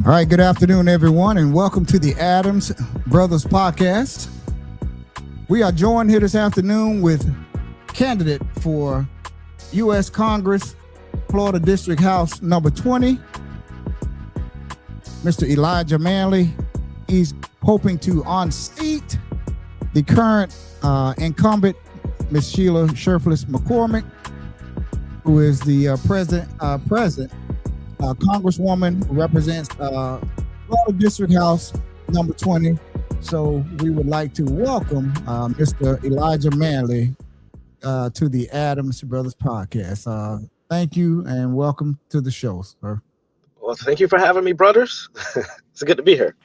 All right, good afternoon, everyone, and welcome to the Adams Brothers Podcast. We are joined here this afternoon with candidate for U.S. Congress, Florida District House number 20, Mr. Elijah Manley. He's hoping to unseat the current incumbent, Ms. Shelia Cherfilus-McCormick, who is the present Congresswoman who represents Florida District House number 20. So we would like to welcome Mr. Elijah Manley to the Adams Brothers Podcast. Thank you and welcome to the show, sir. Well, thank you for having me, brothers. It's good to be here.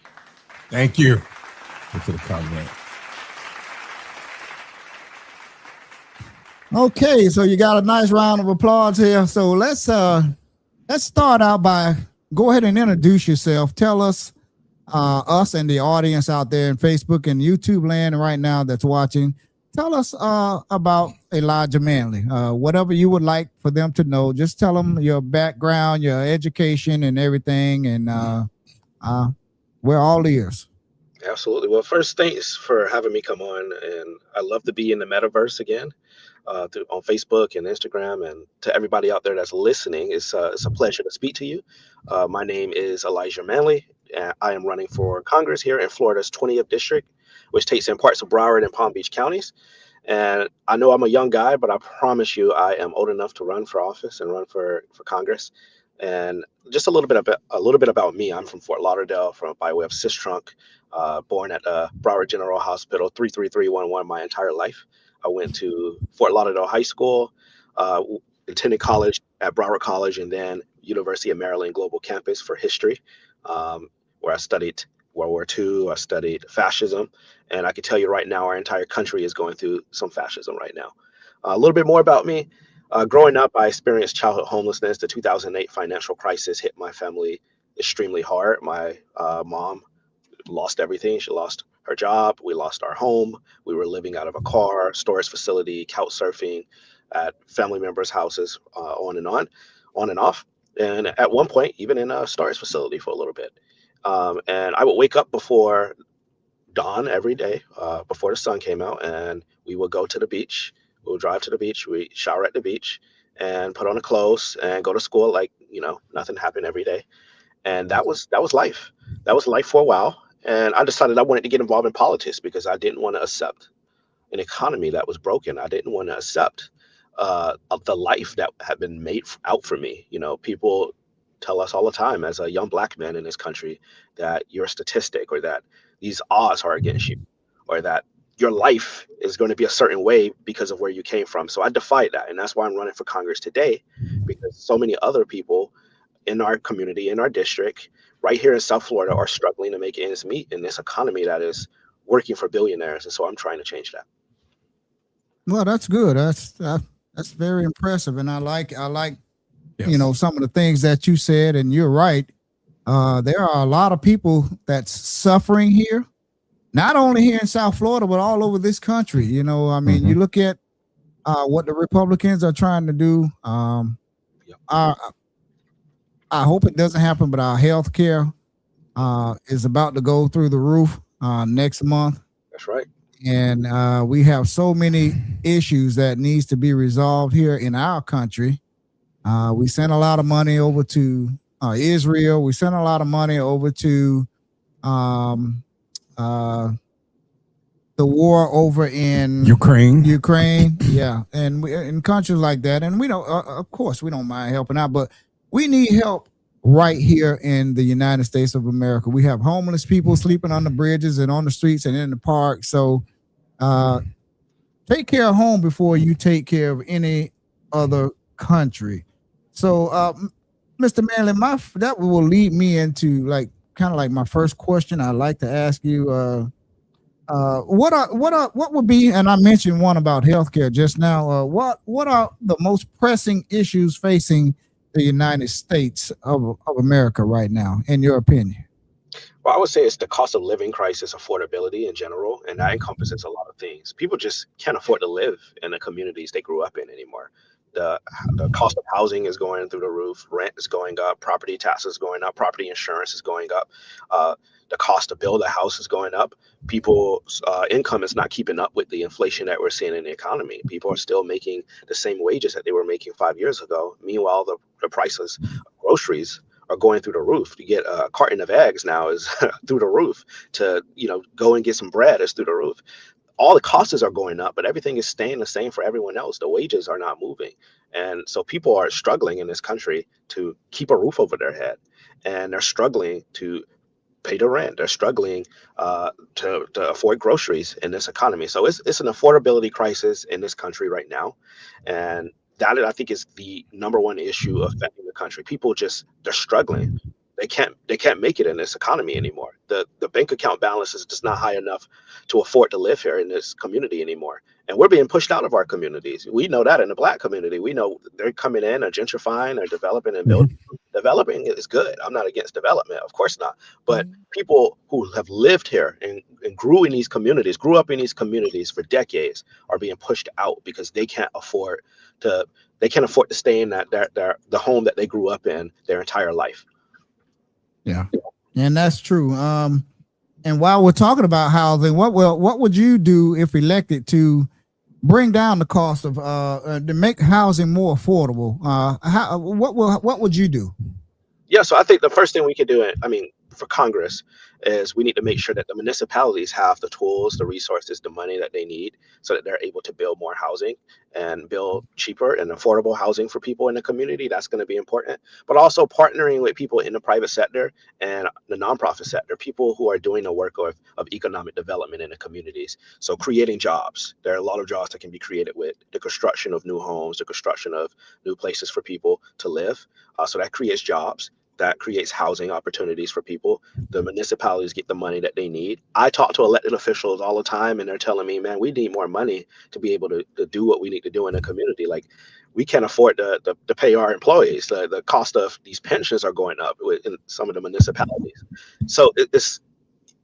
Thank you for the comment. Okay, so you got a nice round of applause here. So let's start out by go ahead and introduce yourself. Tell us, us and the audience out there in Facebook and YouTube land right now that's watching. Tell us about Elijah Manley. Whatever you would like for them to know, just tell them your background, your education, and everything. And we're all ears. Absolutely. Well, first, thanks for having me come on. And I love to be in the metaverse again. On Facebook and Instagram, and to everybody out there that's listening, it's a pleasure to speak to you. My name is Elijah Manley, and I am running for Congress here in Florida's 20th district, which takes in parts of Broward and Palm Beach counties. And I know I'm a young guy, but I promise you I am old enough to run for office and run for Congress. And just a little bit about me. I'm from Fort Lauderdale, by way of Sistrunk, born at Broward General Hospital 33311 my entire life. I went to Fort Lauderdale High School, attended college at Broward College, and then University of Maryland Global Campus for history, where I studied World War II, I studied fascism, and I can tell you right now our entire country is going through some fascism right now. A little bit more about me. Growing up, I experienced childhood homelessness. The 2008 financial crisis hit my family extremely hard. My mom lost everything. She lost her job. We lost our home. We were living out of a car, storage facility, couch surfing at family members' houses, on and off. And at one point, even in a storage facility for a little bit. And I would wake up before dawn every day, before the sun came out, and we would go to the beach. We would drive to the beach. We shower at the beach and put on the clothes and go to school like, nothing happened every day. And that was life. That was life for a while. And I decided I wanted to get involved in politics because I didn't want to accept an economy that was broken. I didn't want to accept of the life that had been made out for me. People tell us all the time as a young Black man in this country that you're a statistic, or that these odds are against you, or that your life is going to be a certain way because of where you came from. So I defied that. And that's why I'm running for Congress today, because so many other people in our community, in our district, right here in South Florida, are struggling to make ends meet in this economy that is working for billionaires. And so I'm trying to change that. Well, that's good. That's very impressive. And I like, yes, some of the things that you said, and you're right. There are a lot of people that's suffering here, not only here in South Florida, but all over this country. You look at what the Republicans are trying to do. I hope it doesn't happen, but our health care is about to go through the roof next month. That's right. And we have so many issues that needs to be resolved here in our country. We sent a lot of money over to Israel. We sent a lot of money over to the war over in Ukraine. Yeah. And in countries like that. And we don't, of course, we don't mind helping out, but we need help right here in the United States of America. We have homeless people sleeping on the bridges and on the streets and in the park. So take care of home before you take care of any other country. So, Mr. Manley, that will lead me into kind of like my first question. I'd like to ask you, what would be, and I mentioned one about healthcare just now. What are the most pressing issues facing the United States of America right now, in your opinion? Well, I would say it's the cost of living crisis, affordability in general, and that encompasses a lot of things. People just can't afford to live in the communities they grew up in anymore. The cost of housing is going through the roof. Rent is going up. Property taxes going up. Property insurance is going up. The cost to build a house is going up. People's income is not keeping up with the inflation that we're seeing in the economy. People are still making the same wages that they were making 5 years ago. Meanwhile, the prices of groceries are going through the roof. To get a carton of eggs now is through the roof. To go and get some bread is through the roof. All the costs are going up, but everything is staying the same for everyone else. The wages are not moving. And so people are struggling in this country to keep a roof over their head. And they're struggling to pay the rent. They're struggling to afford groceries in this economy. So it's an affordability crisis in this country right now. And that, I think, is the number one issue affecting the country. People they're struggling. They can't make it in this economy anymore. The bank account balance is just not high enough to afford to live here in this community anymore. And we're being pushed out of our communities. We know that in the Black community. We know they're coming in, are gentrifying, are developing and building. Developing is good. I'm not against development, of course not. But people who have lived here and grew up in these communities for decades are being pushed out because they can't afford to stay in the home that they grew up in their entire life. Yeah, and that's true. And while we're talking about housing, what would you do if elected to bring down the cost of to make housing more affordable? What would you do? Yeah, so I think the first thing we can do, for Congress, is we need to make sure that the municipalities have the tools, the resources, the money that they need so that they're able to build more housing and build cheaper and affordable housing for people in the community. That's going to be important. But also partnering with people in the private sector and the nonprofit sector, people who are doing the work of economic development in the communities. So creating jobs. There are a lot of jobs that can be created with the construction of new homes, the construction of new places for people to live. So that creates jobs. That creates housing opportunities for people. The municipalities get the money that they need. I talk to elected officials all the time, and they're telling me, man, we need more money to be able to do what we need to do in the community. Like, we can't afford to pay our employees. The cost of these pensions are going up in some of the municipalities. So it's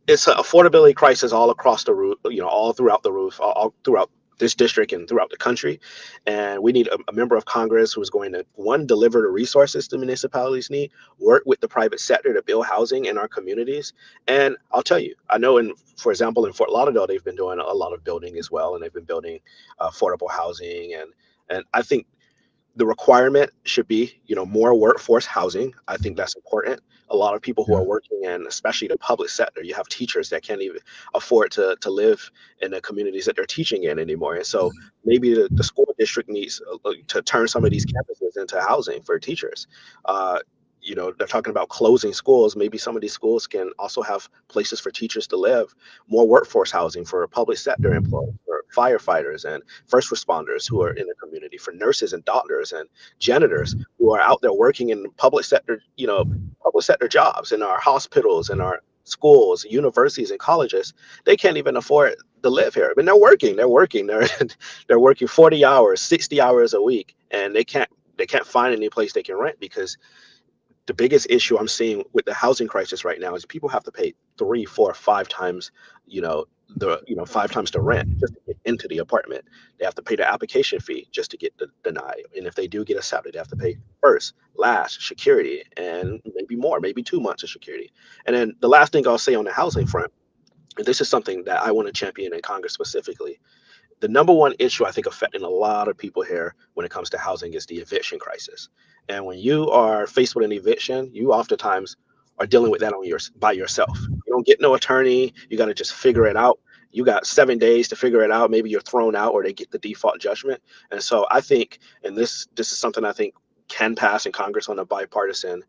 an affordability crisis all across the roof, all throughout the roof, all throughout this district and throughout the country. And we need a member of Congress who is going to, one, deliver the resources the municipalities need, work with the private sector to build housing in our communities. And I'll tell you, I know for example, in Fort Lauderdale, they've been doing a lot of building as well. And they've been building affordable housing. And I think the requirement should be, more workforce housing. I think that's important. A lot of people who are working in, especially the public sector, you have teachers that can't even afford to live in the communities that they're teaching in anymore. And so maybe the school district needs to turn some of these campuses into housing for teachers. They're talking about closing schools. Maybe some of these schools can also have places for teachers to live, more workforce housing for public sector employees, for firefighters and first responders who are in the community, for nurses and doctors and janitors who are out there working in public sector jobs in our hospitals and our schools, universities and colleges. They can't even afford to live here. They're working. They're working 40 hours, 60 hours a week, and they can't find any place they can rent, because the biggest issue I'm seeing with the housing crisis right now is people have to pay 3, 4, 5 times, 5 times the rent just to get into the apartment. They have to pay the application fee just to get denied. And if they do get accepted, they have to pay first, last, security, and maybe more, maybe 2 months of security. And then the last thing I'll say on the housing front, and this is something that I want to champion in Congress specifically, the number one issue I think affecting a lot of people here when it comes to housing is the eviction crisis. And when you are faced with an eviction, you oftentimes are dealing with that by yourself. You don't get no attorney. You got to just figure it out. You got 7 days to figure it out. Maybe you're thrown out or they get the default judgment. And so I think, and this is something I think can pass in Congress in a bipartisan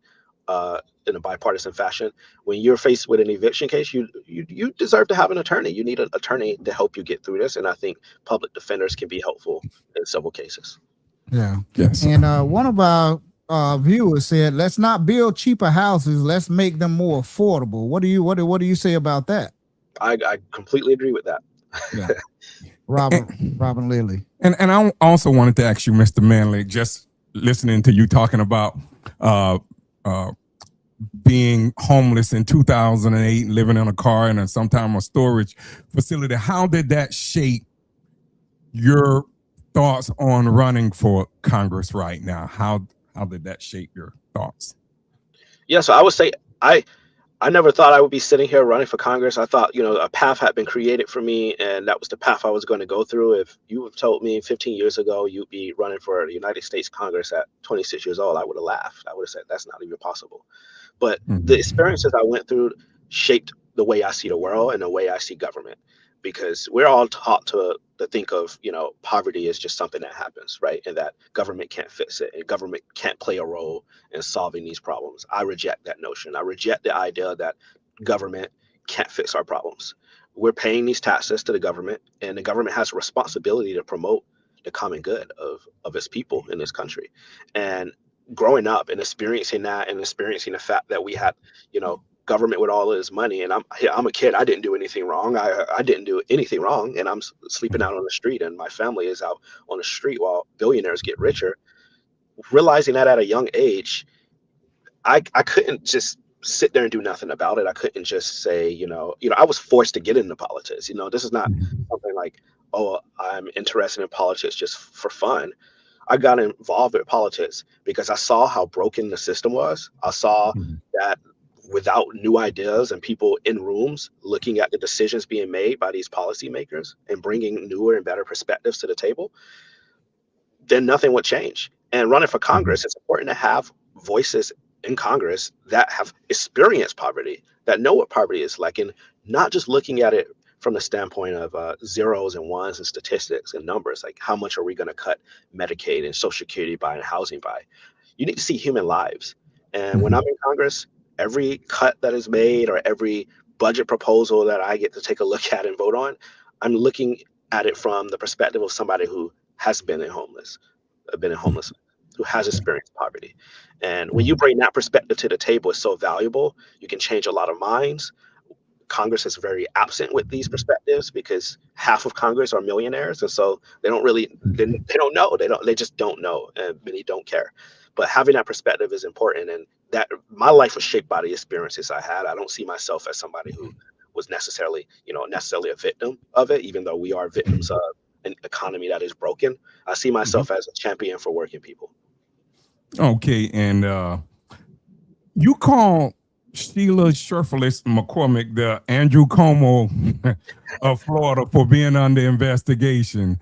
fashion. When you're faced with an eviction case, you deserve to have an attorney. You need an attorney to help you get through this. And I think public defenders can be helpful in several cases. Yeah. Yes. And one of our viewers said, "Let's not build cheaper houses. Let's make them more affordable." What do you say about that? I completely agree with that. Yeah. Robin Lilly. And I also wanted to ask you, Mr. Manley, just listening to you talking about being homeless in 2008, living in a car and sometime a storage facility. How did that shape your thoughts on running for Congress right now? How did that shape your thoughts? Yeah, so I would say I never thought I would be sitting here running for Congress. I thought, a path had been created for me, and that was the path I was going to go through. If you have told me 15 years ago you'd be running for the United States Congress at 26 years old, I would have laughed. I would have said that's not even possible. But the experiences I went through shaped the way I see the world and the way I see government, because we're all taught to think of, poverty as just something that happens, right? And that government can't fix it and government can't play a role in solving these problems. I reject that notion. I reject the idea that government can't fix our problems. We're paying these taxes to the government, and the government has a responsibility to promote the common good of its people in this country. And growing up and experiencing that, and experiencing the fact that we had, government with all of this money, and I'm a kid. I didn't do anything wrong. I didn't do anything wrong, and I'm sleeping out on the street, and my family is out on the street while billionaires get richer. Realizing that at a young age, I couldn't just sit there and do nothing about it. I couldn't just say, I was forced to get into politics. This is not something like, oh, I'm interested in politics just for fun. I got involved with politics because I saw how broken the system was. I saw that without new ideas and people in rooms looking at the decisions being made by these policymakers and bringing newer and better perspectives to the table, then nothing would change. And running for Congress, it's important to have voices in Congress that have experienced poverty, that know what poverty is like, and not just looking at it from the standpoint of zeros and ones and statistics and numbers, like how much are we going to cut Medicaid and Social Security by and housing by. You need to see human lives. And when I'm in Congress, every cut that is made or every budget proposal that I get to take a look at and vote on, I'm looking at it from the perspective of somebody who has been homeless, who has experienced poverty. And when you bring that perspective to the table, it's so valuable. You can change a lot of minds. Congress is very absent with these perspectives because half of Congress are millionaires, and so they don't know. They just don't know, and many don't care. But having that perspective is important, and that my life was shaped by the experiences I had. I don't see myself as somebody who was necessarily a victim of it, even though we are victims of an economy that is broken. I see myself as a champion for working people. Okay, and you call Shelia Cherfilus-McCormick the Andrew Cuomo of Florida for being under investigation.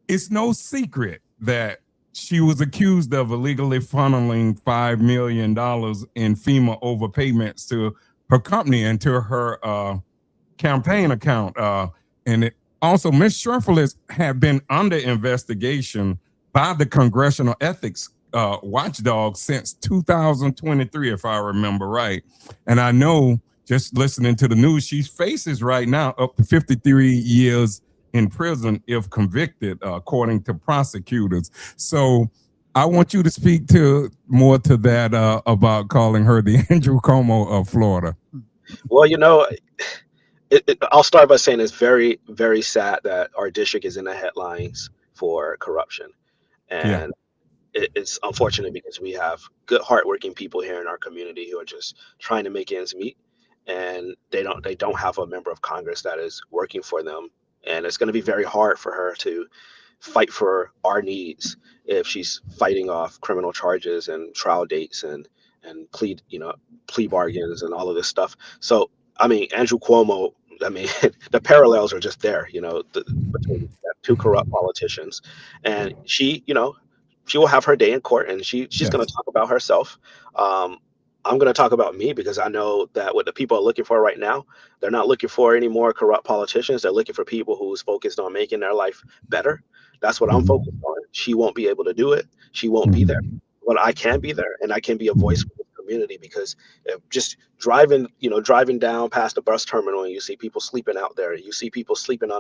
It's no secret that she was accused of illegally funneling $5 million in FEMA overpayments to her company and to her campaign account. Also, Ms. Cherfilus had been under investigation by the Congressional Ethics watchdog since 2023, if I remember right. And I know, just listening to the news, she faces right now up to 53 years in prison if convicted, according to prosecutors. So I want you to speak more to that about calling her the Andrew Cuomo of Florida. Well, I'll start by saying it's very, very sad that our district is in the headlines for corruption. And it's unfortunate because we have good, hardworking people here in our community who are just trying to make ends meet, and they don't have a member of Congress that is working for them. And it's going to be very hard for her to fight for our needs if she's fighting off criminal charges and trial dates and plea bargains and all of this stuff. So, I mean, Andrew Cuomo, the parallels are just there, between two corrupt politicians. And she will have her day in court, and she's going to talk about herself. I'm going to talk about me because I know that what the people are looking for right now, they're not looking for any more corrupt politicians. They're looking for people who's focused on making their life better. That's what I'm focused on. She won't be able to do it. She won't be there, but I can be there, and I can be a voice for the community, because just driving down past the bus terminal, and you see people sleeping out there. You see people sleeping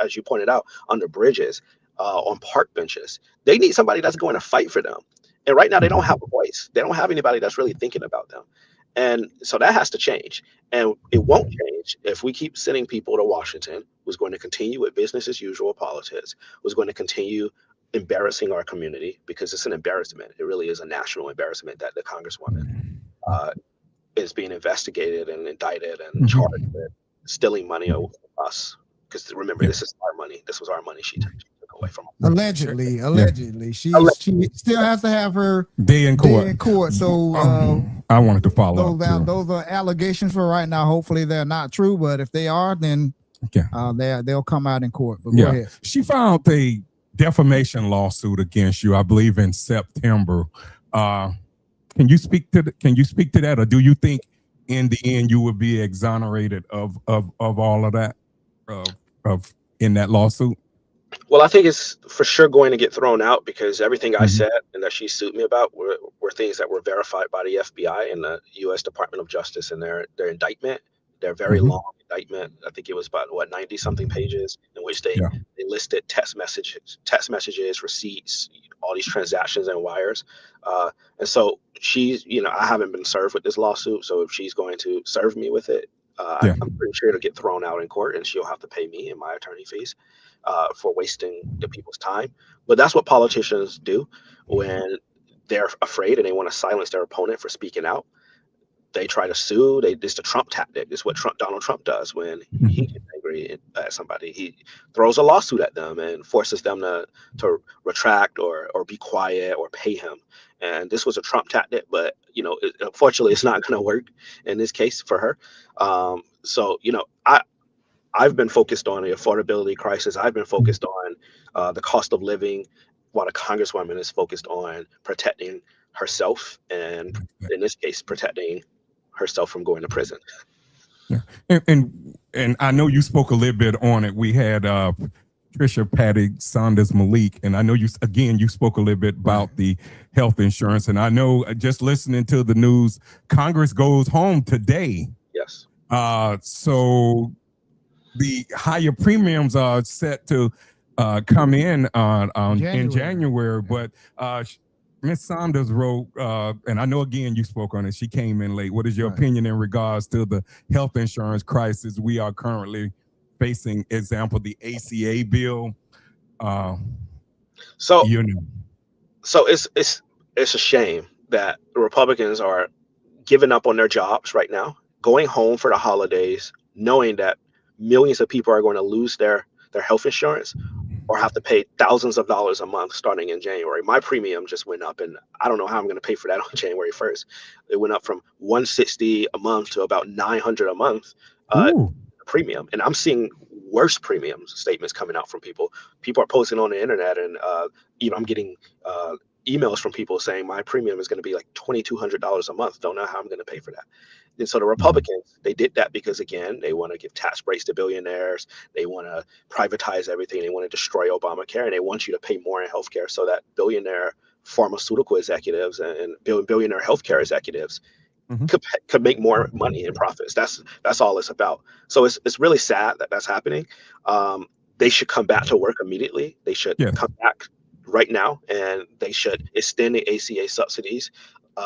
as you pointed out, under bridges, on park benches. They need somebody that's going to fight for them. And right now they don't have a voice. They don't have anybody that's really thinking about them. And so that has to change. And it won't change if we keep sending people to Washington who's going to continue with business as usual politics, who's going to continue embarrassing our community, because it's an embarrassment. It really is a national embarrassment that the Congresswoman is being investigated and indicted and charged with stealing money of us. Because remember, this is our money. This was our money she took away from her. Allegedly, she still has to have her day in court. So I wanted to follow up. Those are allegations for right now. Hopefully they're not true, but if they are, then they'll come out in court. But go ahead. She filed a defamation lawsuit against you, I believe, in September. Can you speak to that, or do you think in the end you will be exonerated of all of that in that lawsuit? Well, I think it's for sure going to get thrown out because everything I said and that she sued me about were things that were verified by the FBI and the U.S. Department of Justice in their indictment. Their very long indictment. I think it was about 90 something pages in which they listed text messages, receipts, all these transactions and wires. And so she's, I haven't been served with this lawsuit. So if she's going to serve me with it, I'm pretty sure it'll get thrown out in court and she'll have to pay me and my attorney fees for wasting the people's time. But that's what politicians do when they're afraid and they want to silence their opponent for speaking out. They try to sue. It's the Trump tactic. It's what Donald Trump does when he gets angry at somebody. He throws a lawsuit at them and forces them to retract or be quiet or pay him. And this was a Trump tactic, but unfortunately, it's not going to work in this case for her. So I've been focused on the affordability crisis. I've been focused on the cost of living, while the Congresswoman is focused on protecting herself and, in this case, protecting herself from going to prison. Yeah, and I know you spoke a little bit on it. We had Trisha Patty Saunders Malik, and I know you spoke a little bit about the health insurance. And I know just listening to the news, Congress goes home today. Yes. So the higher premiums are set to come in in January, but Ms. Saunders wrote, and I know again you spoke on it. She came in late. What is your opinion in regards to the health insurance crisis we are currently facing? Example, the ACA bill. So it's a shame that the Republicans are giving up on their jobs right now, going home for the holidays, knowing that millions of people are going to lose their health insurance or have to pay thousands of dollars a month starting in January. My premium just went up, and I don't know how I'm going to pay for that on January 1st. It went up from $160 a month to about $900 a month premium. And I'm seeing worse premium statements coming out from people. People are posting on the internet, and even I'm getting emails from people saying my premium is going to be like $2,200 a month. Don't know how I'm going to pay for that. And so the Republicans, they did that because, again, they want to give tax breaks to billionaires. They want to privatize everything. They want to destroy Obamacare, and they want you to pay more in healthcare so that billionaire pharmaceutical executives and billionaire healthcare executives could make more money in profits. That's all it's about. So it's really sad that that's happening. They should come back to work immediately. They should come back right now, and they should extend the ACA subsidies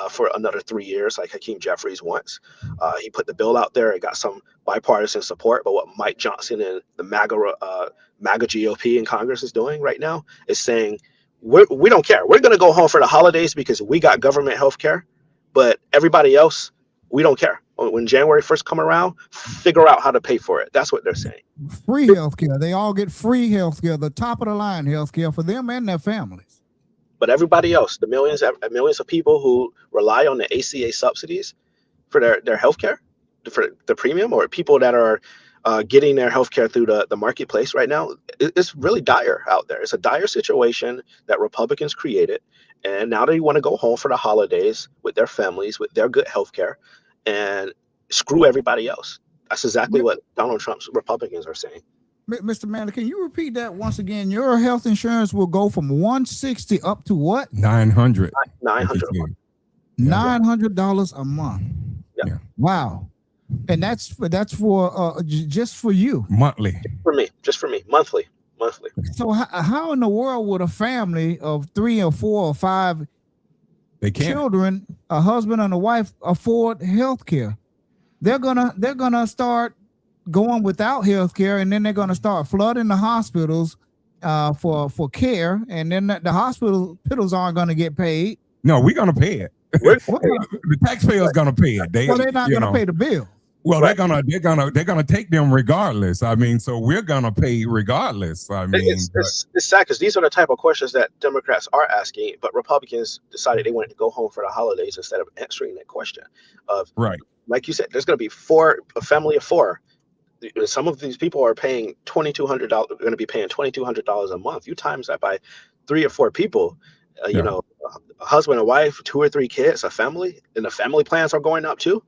for another 3 years, like Hakeem Jeffries wants. He put the bill out there. It got some bipartisan support, but what Mike Johnson and the MAGA GOP in Congress is doing right now is saying, we don't care. We're going to go home for the holidays because we got government health care, but everybody else, we don't care. When January 1st come around, figure out how to pay for it. That's what they're saying. Free health care. They all get free health care, the top of the line health care for them and their families. But everybody else, the millions of people who rely on the ACA subsidies for their health care, for the premium, or people that are getting their health care through the marketplace right now, it's really dire out there. It's a dire situation that Republicans created. And now they want to go home for the holidays with their families, with their good health care, and screw everybody else. That's exactly what Donald Trump's Republicans are saying. Mr. Manley, can you repeat that once again? Your health insurance will go from $160 up to what? $900. $900 $900 a month. Yeah. Wow. And that's for just for you. Monthly. Just for me. Monthly. So how in the world would a family of 3 or 4 or 5 children, a husband and a wife, afford health care? They're gonna start going without health care, and then they're gonna start flooding the hospitals for care, and then the hospitals aren't gonna get paid. No, we're gonna pay it. The taxpayer's gonna pay it. They're not gonna pay the bill. Well, Right. they're gonna take them regardless. I mean, so we're gonna pay regardless. I mean, It's sad because these are the type of questions that Democrats are asking, but Republicans decided they wanted to go home for the holidays instead of answering that question. Of right. Like you said, there's going to be a family of four. Some of these people are paying $2,200. Going to be paying $2,200 a month. You times that by 3 or 4 people. You Yeah. know, a husband, a wife, 2 or 3 kids, a family, and the family plans are going up too.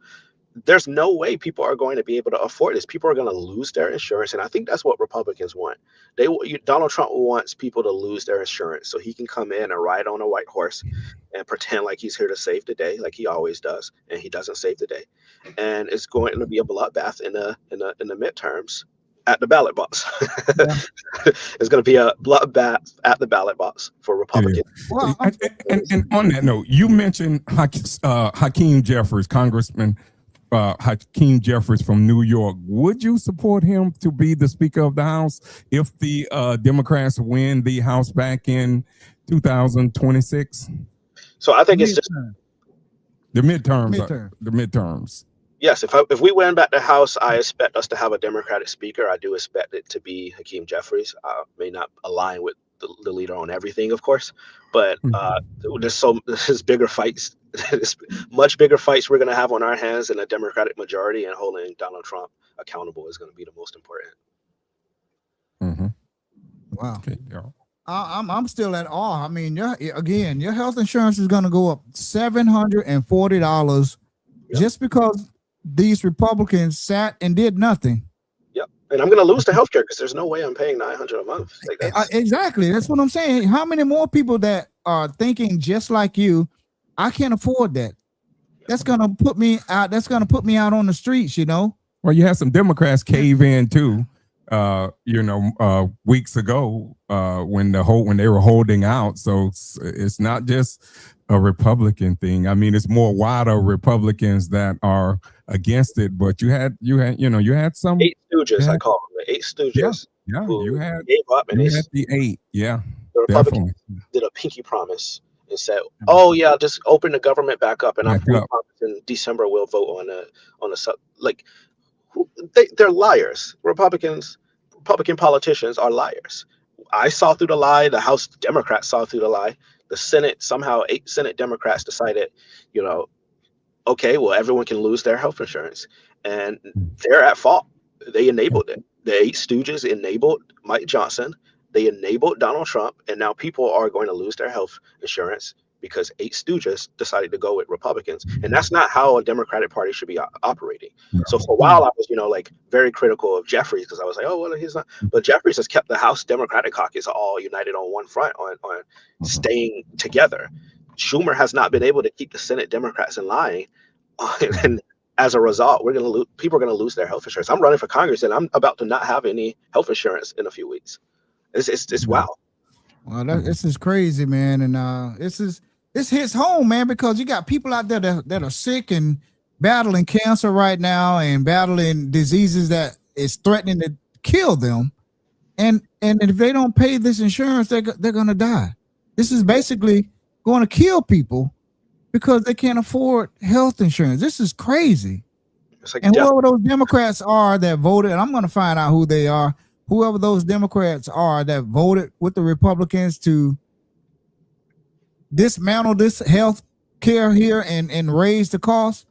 There's no way people are going to be able to afford this. People are going to lose their insurance, and I think that's what Republicans want. Donald Trump wants people to lose their insurance so he can come in and ride on a white horse and pretend like he's here to save the day, like he always does, and he doesn't save the day. And it's going to be a bloodbath in the midterms at the ballot box. Yeah. It's going to be a bloodbath at the ballot box for Republicans. Well, And on that note, you mentioned Hakeem Jeffries, Congressman Hakeem Jeffries from New York. Would you support him to be the Speaker of the House if the Democrats win the House back in 2026? So I think it's just the midterms. Yes, if we win back the House, I expect us to have a Democratic Speaker. I do expect it to be Hakeem Jeffries. May not align with the leader on everything, of course, but there's bigger fights, much bigger fights we're going to have on our hands in a Democratic majority, and holding Donald Trump accountable is going to be the most important. Mm-hmm. Wow. Okay, yeah. I'm still at awe. I mean, your health insurance is going to go up $740 just because these Republicans sat and did nothing. Yep, and I'm going to lose the healthcare because there's no way I'm paying $900 a month. Exactly, that's what I'm saying. How many more people that are thinking just like you? I can't afford that. That's going to put me out. That's going to put me out on the streets. You know. Well, you had some Democrats cave in too. Weeks ago when they were holding out. So it's not just a Republican thing. I mean, it's more wider Republicans that are against it. But you had some 8 stooges. I call them the 8 stooges. Yeah, you had gave up, and you had the 8. Yeah, the Republicans did a pinky promise and said, "Oh yeah, just open the government back up, and in December we'll vote on the like." They're liars. Republican politicians are liars. I saw through the lie. The House Democrats saw through the lie. The Senate, somehow 8 Senate Democrats decided, okay, well, everyone can lose their health insurance. And they're at fault. They enabled it. The 8 stooges enabled Mike Johnson. They enabled Donald Trump. And now people are going to lose their health insurance because 8 stooges decided to go with Republicans. And that's not how a Democratic Party should be operating. No. So for a while, I was, very critical of Jeffries because I was like, oh, well, he's not. But Jeffries has kept the House Democratic caucus all united on one front, on staying together. Schumer has not been able to keep the Senate Democrats in line. And as a result, people are going to lose their health insurance. I'm running for Congress, and I'm about to not have any health insurance in a few weeks. It's wow. Well, this is crazy, man. And this hits home, man, because you got people out there that are sick and battling cancer right now and battling diseases that is threatening to kill them. And if they don't pay this insurance, they're going to die. This is basically going to kill people because they can't afford health insurance. This is crazy. And whoever those Democrats are that voted, and I'm going to find out who they are, whoever those Democrats are that voted with the Republicans to dismantle this health care here and raise the cost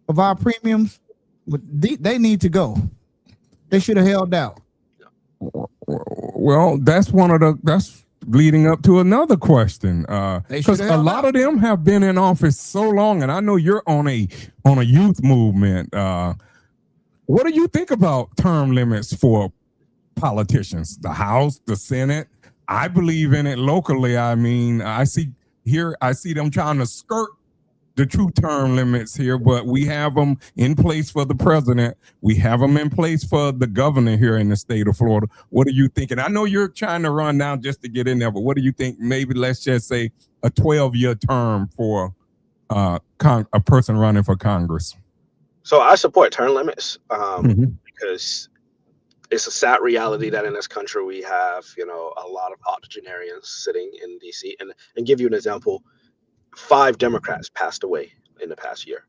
of our premiums, they need to go. They should have held out. Well, that's leading up to another question. Because a lot of them have been in office so long, and I know you're on a youth movement. What do you think about term limits for politicians? The House, the Senate? I believe in it locally. I mean, I see them trying to skirt the true term limits here, but we have them in place for the president. We have them in place for the governor here in the state of Florida. What are you thinking? I know you're trying to run down just to get in there, but what do you think? Maybe let's just say a 12-year term for a person running for Congress. So I support term limits because it's a sad reality that in this country we have, a lot of octogenarians sitting in D.C. And give you an example. 5 Democrats passed away in the past year,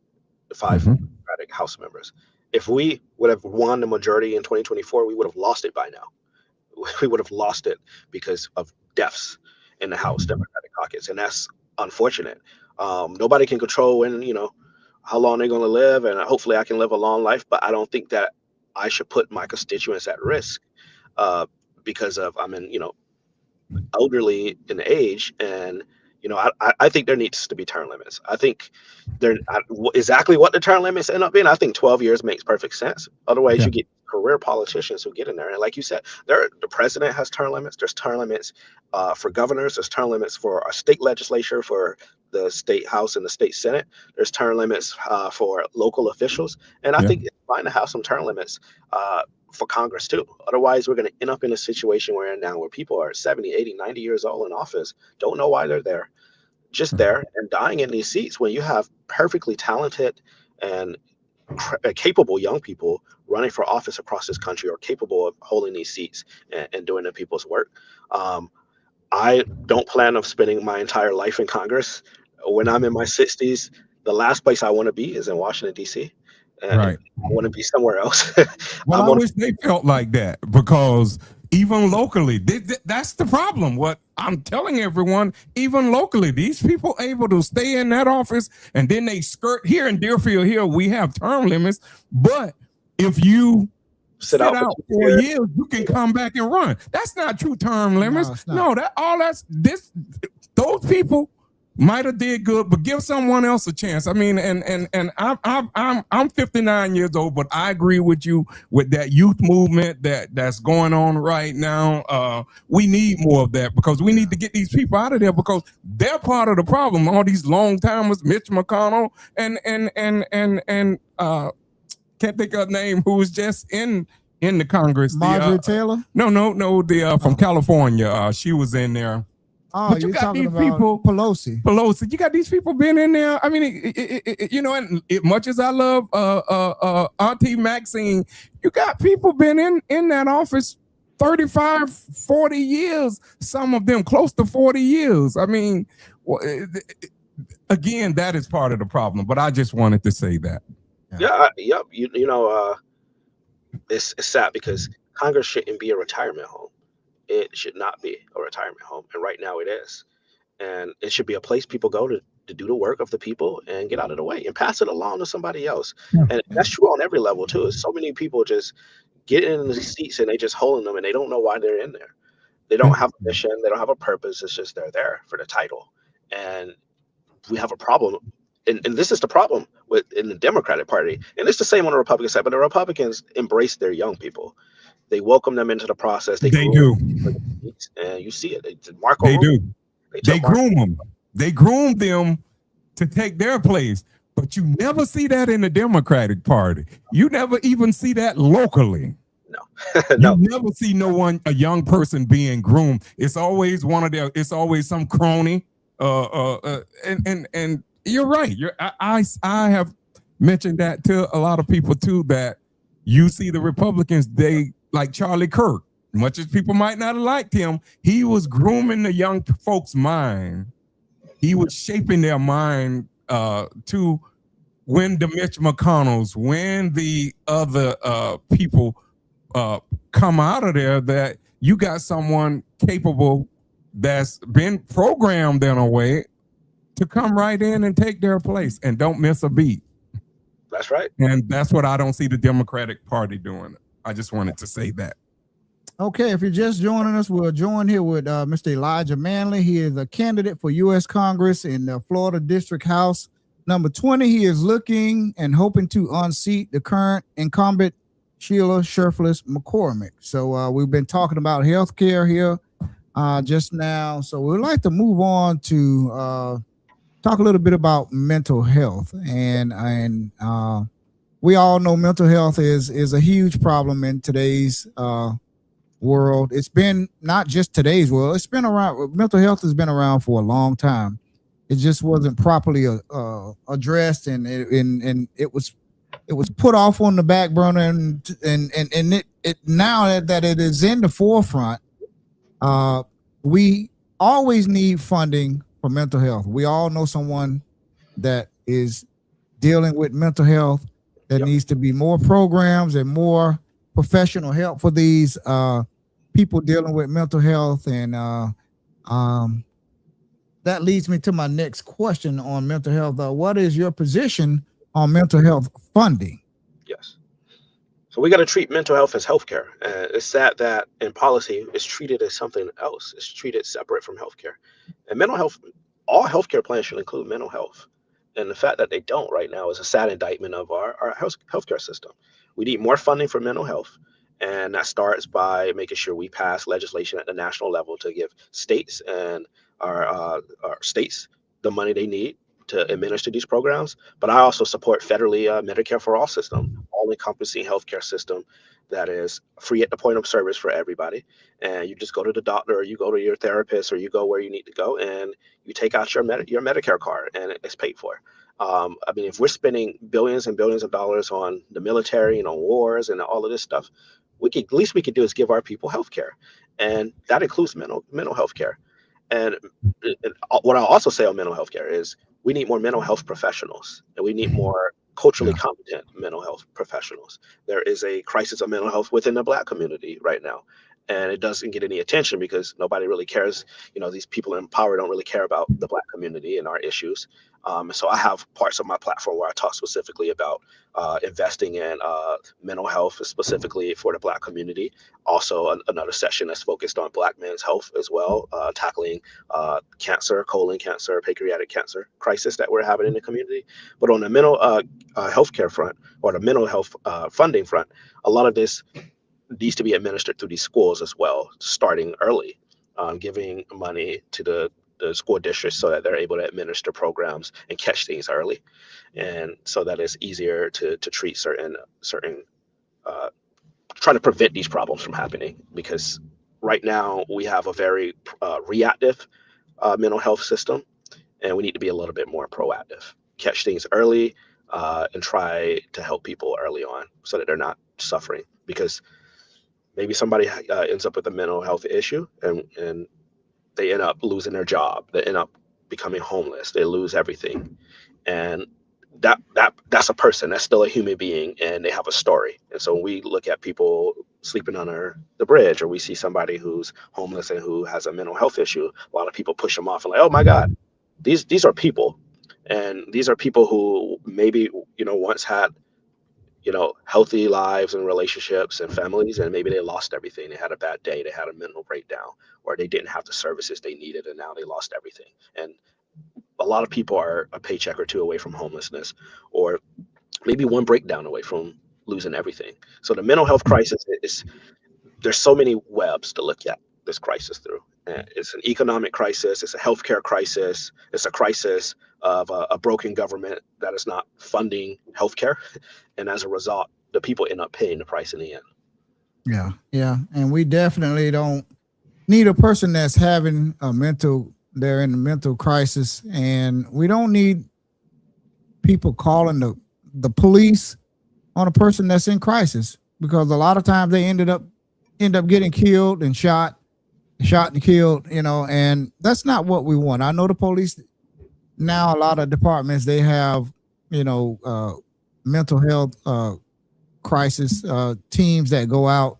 5 Democratic House members. If we would have won the majority in 2024, we would have lost it by now. We would have lost it because of deaths in the House Democratic caucus, and that's unfortunate. Nobody can control when, how long they're going to live, and hopefully I can live a long life. But I don't think that I should put my constituents at risk because of I'm in elderly in age, and I think there needs to be term limits. I think exactly what the term limits end up being. I think 12 years makes perfect sense. Otherwise, Yeah. you get career politicians who get in there, and like you said, the president has term limits. There's term limits for governors. There's term limits for our state legislature, for the state house and the state senate. There's term limits for local officials, and I Yeah. think it's fine to have some term limits for Congress too. Otherwise, we're going to end up in a situation we're in now where people are 70, 80, 90 years old in office, don't know why they're there, just there and dying in these seats when you have perfectly talented and capable young people running for office across this country or capable of holding these seats and doing the people's work. I don't plan on spending my entire life in Congress. When I'm in my 60s, the last place I want to be is in Washington, D.C. And Right. I want to be somewhere else. Well, I wish they felt like that, because even locally, that's the problem. What I'm telling everyone, even locally, these people able to stay in that office, and then they skirt here in Deerfield. Here we have term limits, but if you sit out for 4 years, you can come back and run. That's not true term limits. No, those people might have did good, but give someone else a chance. I mean, and I'm 59 years old, but I agree with you with that youth movement that's going on right now. We need more of that, because we need to get these people out of there, because they're part of the problem. All these long timers, Mitch McConnell and can't think of a name, who was just in the Congress. Margaret Taylor? No, the from California. She was in there. Oh, but you got these people, Pelosi. You got these people been in there. I mean, and much as I love Auntie Maxine, you got people been in that office 35, 40 years. Some of them close to 40 years. I mean, again, that is part of the problem. But I just wanted to say that. Yeah. It's sad because Congress shouldn't be a retirement home. It should not be a retirement home, and right now it is. And it should be a place people go to do the work of the people and get out of the way and pass it along to somebody else. And that's true on every level too. So many people just get in the seats and they just holding them, and they don't know why they're in there. They don't have a mission. They don't have a purpose. It's just they're there for the title. And we have a problem. And this is the problem in the Democratic Party. And it's the same on the Republican side, but the Republicans embrace their young people. They welcome them into the process. They do. And you see it. They do. They groom them. They groom them to take their place. But you never see that in the Democratic Party. You never even see that locally. No. No. You never see a young person being groomed. It's always it's always some crony. And you're right. I have mentioned that to a lot of people too, that you see the Republicans, they like Charlie Kirk. Much as people might not have liked him, he was grooming the young folks' mind. He was shaping their mind to when the Mitch McConnells, when the other people come out of there, that you got someone capable that's been programmed in a way to come right in and take their place and don't miss a beat. That's right. And that's what I don't see the Democratic Party doing. I just wanted to say that. Okay, if you're just joining us, we'll join here with Mr. Elijah Manley. He is a candidate for U.S. Congress in the Florida District House. Number 20, he is looking and hoping to unseat the current incumbent Shelia Cherfilus-McCormick. So we've been talking about health care here just now. So we'd like to move on to talk a little bit about mental health. And we all know mental health is a huge problem in today's world. It's been not just today's world. It's been around. Mental health has been around for a long time. It just wasn't properly addressed, and it was put off on the back burner, and it now that it is in the forefront, we always need funding for mental health. We all know someone that is dealing with mental health. There Yep. needs to be more programs and more professional help for these people dealing with mental health. And um, that leads me to my next question on mental health. What is your position on mental health funding? Yes. So we got to treat mental health as healthcare. It's sad that in policy it's treated as something else. It's treated separate from healthcare. And mental health, all healthcare plans should include mental health. And the fact that they don't right now is a sad indictment of our healthcare system. We need more funding for mental health. And that starts by making sure we pass legislation at the national level to give states and our states the money they need to administer these programs. But I also support federally Medicare for all system, all encompassing healthcare system that is free at the point of service for everybody. And you just go to the doctor, or you go to your therapist, or you go where you need to go, and you take out your Medicare card, and it's paid for. I mean, if we're spending billions and billions of dollars on the military and on wars and all of this stuff, least we could do is give our people health care, and that includes mental health care. And what I'll also say on mental health care is we need more mental health professionals, and we need more culturally Yeah. competent mental health professionals. There is a crisis of mental health within the Black community right now, and it doesn't get any attention because nobody really cares. These people in power don't really care about the Black community and our issues. So I have parts of my platform where I talk specifically about investing in mental health, specifically for the Black community. Also, another session that's focused on Black men's health as well, tackling cancer, colon cancer, pancreatic cancer crisis that we're having in the community. But on the mental healthcare front, or the mental health funding front, a lot of this needs to be administered through these schools as well, starting early, giving money to the school districts so that they're able to administer programs and catch things early, and so that it's easier to treat certain uh, trying to prevent these problems from happening. Because right now we have a very reactive mental health system, and we need to be a little bit more proactive, catch things early, and try to help people early on so that they're not suffering. Because maybe somebody ends up with a mental health issue, and they end up losing their job, they end up becoming homeless, they lose everything, and that's a person, that's still a human being, and they have a story. And so when we look at people sleeping under the bridge, or we see somebody who's homeless and who has a mental health issue, a lot of people push them off and like, oh my God, these are people, and these are people who maybe once had healthy lives and relationships and families, and maybe they lost everything. They had a bad day, they had a mental breakdown, or they didn't have the services they needed, and now they lost everything. And a lot of people are a paycheck or two away from homelessness, or maybe one breakdown away from losing everything. So the mental health crisis is, there's so many webs to look at this crisis through. And it's an economic crisis, it's a healthcare crisis, it's a crisis of a broken government that is not funding healthcare, and as a result, the people end up paying the price in the end. Yeah, yeah, and we definitely don't need a person that's having they're in a mental crisis, and we don't need people calling the police on a person that's in crisis, because a lot of times they end up getting killed and shot and killed, and that's not what we want. I know the police now, a lot of departments, they have mental health crisis teams that go out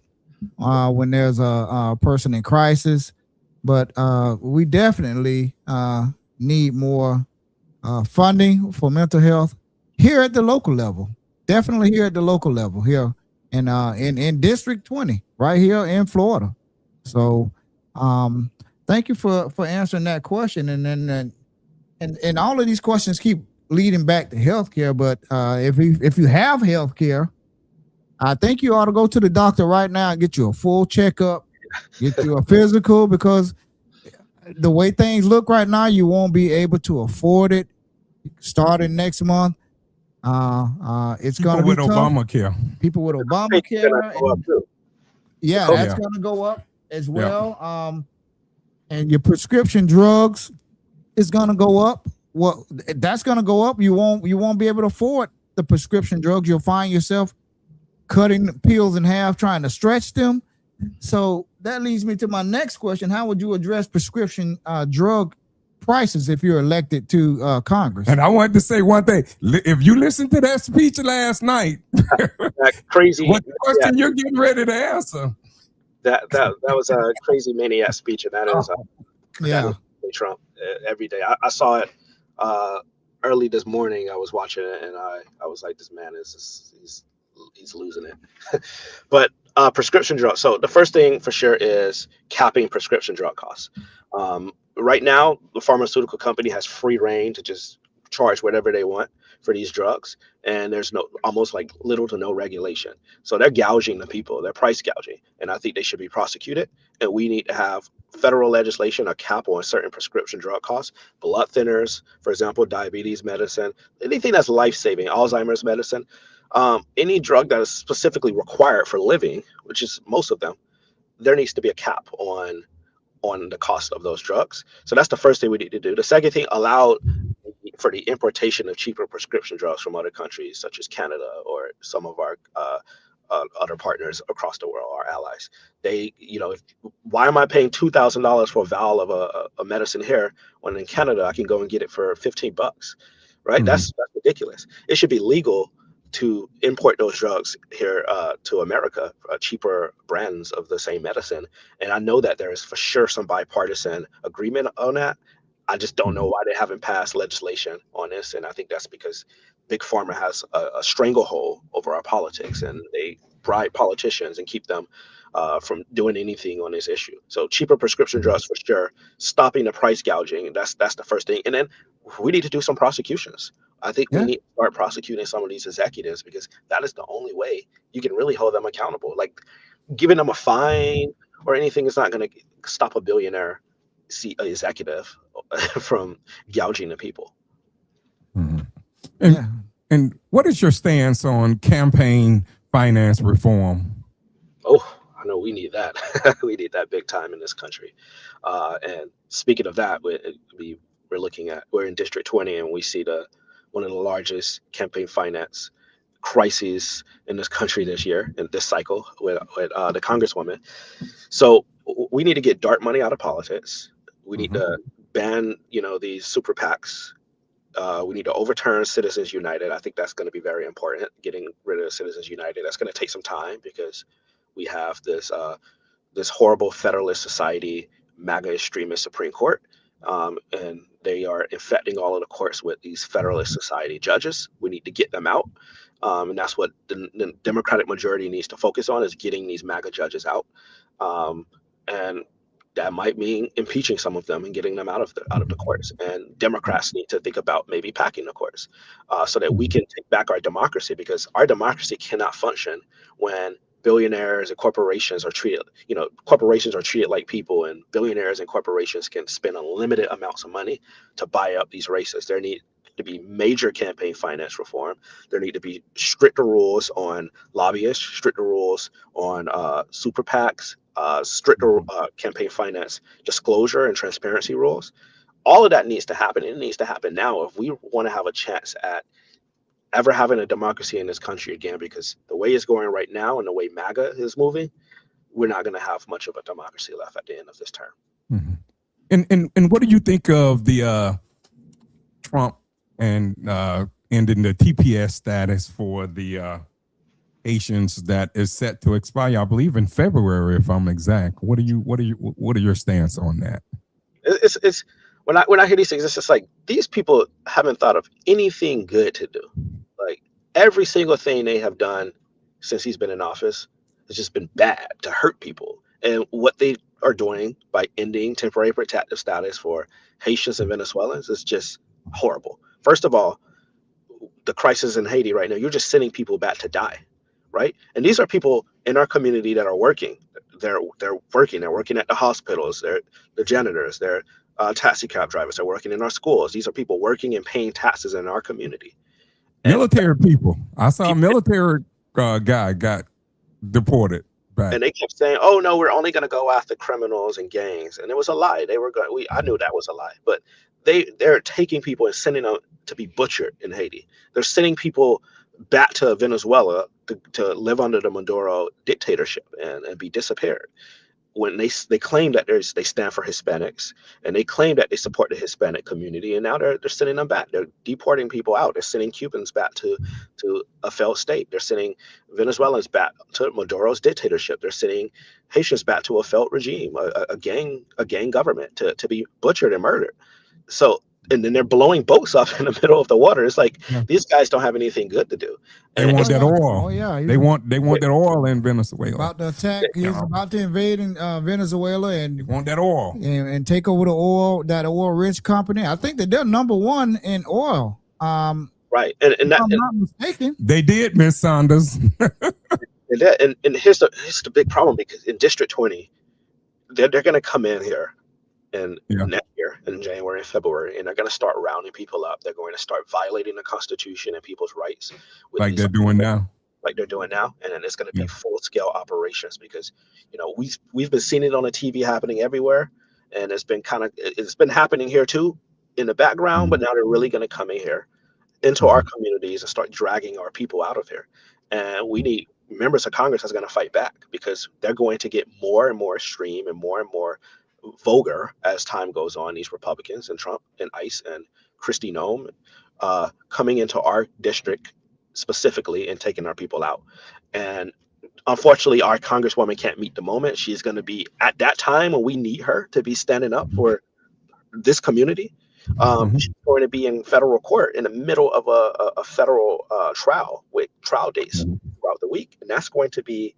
when there's a person in crisis, but we definitely need more funding for mental health here at the local level. Definitely here at the local level here in District 20, right here in Florida. So thank you for answering that question. And then and all of these questions keep leading back to healthcare. But if you have healthcare, I think you ought to go to the doctor right now and get you a full checkup, get you a physical, because the way things look right now, you won't be able to afford it starting next month. It's going to be with tough. Obamacare. People with Obamacare, yeah, that's going to go up as well. And your prescription drugs is going to go up. Well, that's going to go up. You won't be able to afford the prescription drugs. You'll find yourself cutting the pills in half, trying to stretch them. So that leads me to my next question. How would you address prescription drug prices if you're elected to Congress. And I wanted to say one thing. If you listened to that speech last night, That crazy. what question you're getting ready to answer? That was a crazy maniac speech, and that is Yeah. Trump every day. I saw it early this morning. I was watching it, and I was like, this man he's losing it. But prescription drugs. So the first thing for sure is capping prescription drug costs. Right now, the pharmaceutical company has free reign to just charge whatever they want for these drugs, and there's almost like little to no regulation. So they're gouging the people, they're price gouging, and I think they should be prosecuted. And we need to have federal legislation, a cap on certain prescription drug costs, blood thinners, for example, diabetes medicine, anything that's life-saving, Alzheimer's medicine, any drug that is specifically required for living, which is most of them. There needs to be a cap on the cost of those drugs. So that's the first thing we need to do. The second thing, allow for the importation of cheaper prescription drugs from other countries, such as Canada or some of our other partners across the world, our allies. They, why am I paying $2,000 for a vial of a medicine here when in Canada I can go and get it for $15, right? Mhm. That's ridiculous. It should be legal to import those drugs here to America, cheaper brands of the same medicine. And I know that there is for sure some bipartisan agreement on that. I just don't know why they haven't passed legislation on this. And I think that's because Big Pharma has a stranglehold over our politics, and they bribe politicians and keep them from doing anything on this issue. So cheaper prescription drugs for sure, stopping the price gouging. That's the first thing. And then we need to do some prosecutions. I think we need to start prosecuting some of these executives, because that is the only way you can really hold them accountable. Like giving them a fine or anything is not going to stop a billionaire executive from gouging the people. Mm-hmm. And what is your stance on campaign finance reform? Oh, I know we need that. We need that big time in this country. And speaking of that, we're in District 20, and we see one of the largest campaign finance crises in this country this year, in this cycle, with the Congresswoman. So we need to get dark money out of politics. We need to ban, these super PACs. We need to overturn Citizens United. I think that's going to be very important, getting rid of Citizens United. That's going to take some time, because we have this horrible Federalist Society, MAGA extremist Supreme Court, and they are infecting all of the courts with these Federalist Society judges. We need to get them out, and that's what the Democratic majority needs to focus on, is getting these MAGA judges out, and that might mean impeaching some of them and getting them out of the courts. And Democrats need to think about maybe packing the courts, so that we can take back our democracy, because our democracy cannot function when billionaires and corporations are treated like people, and billionaires and corporations can spend unlimited amounts of money to buy up these races. There need to be major campaign finance reform. There need to be stricter rules on lobbyists, stricter rules on super PACs, stricter campaign finance disclosure and transparency rules. All of that needs to happen. It needs to happen now if we want to have a chance at ever having a democracy in this country again, because the way it's going right now and the way MAGA is moving, we're not going to have much of a democracy left at the end of this term. Mm-hmm. And what do you think of the Trump and ending the TPS status for the Haitians that is set to expire, I believe, in February, if I'm exact? What are your stance on that? It's when I hear these things, it's just like, these people haven't thought of anything good to do. Like every single thing they have done since he's been in office has just been bad, to hurt people. And what they are doing by ending temporary protective status for Haitians and Venezuelans is just horrible. First of all, the crisis in Haiti right now, you're just sending people back to die, right? And these are people in our community that are working. They're working at the hospitals. They're the janitors. They're taxi cab drivers. They're working in our schools. These are people working and paying taxes in our community. Military people. I saw a military guy got deported back. And they kept saying, "Oh no, we're only going to go after criminals and gangs," and it was a lie. I knew that was a lie, but they're taking people and sending them to be butchered in Haiti. They're sending people back to Venezuela to live under the Maduro dictatorship and be disappeared. when they claim that they stand for Hispanics, and they claim that they support the Hispanic community, and now they're sending them back. They're deporting people out. They're sending Cubans back to a failed state. They're sending Venezuelans back to Maduro's dictatorship. They're sending Haitians back to a failed regime, a gang government to be butchered and murdered. So, and then they're blowing boats up in the middle of the water. It's like these guys don't have anything good to do. They want that oil. Oh yeah, they want that oil in Venezuela. About to attack. He's about to invade in Venezuela and they want that oil and take over that oil rich company. I think that they're number one in oil. Right, and if I'm not mistaken, they did, Miss Saunders. and here's the big problem, because in District 20, they're going to come in here and next year in January and February, and they're going to start rounding people up. They're going to start violating the Constitution and people's rights, like they're doing now. And then it's going to be full scale operations, because we've been seeing it on the TV happening everywhere, and it's been happening here too in the background. But now they're really going to come in here into our communities and start dragging our people out of here, and we need members of Congress that's going to fight back, because they're going to get more and more extreme and more vulgar as time goes on. These Republicans and Trump and ICE and Kristi Noem coming into our district specifically and taking our people out. And unfortunately, our Congresswoman can't meet the moment. She's going to be at that time when we need her to be standing up for this community. She's going to be in federal court in the middle of a federal trial with trial dates throughout the week, and it's going to be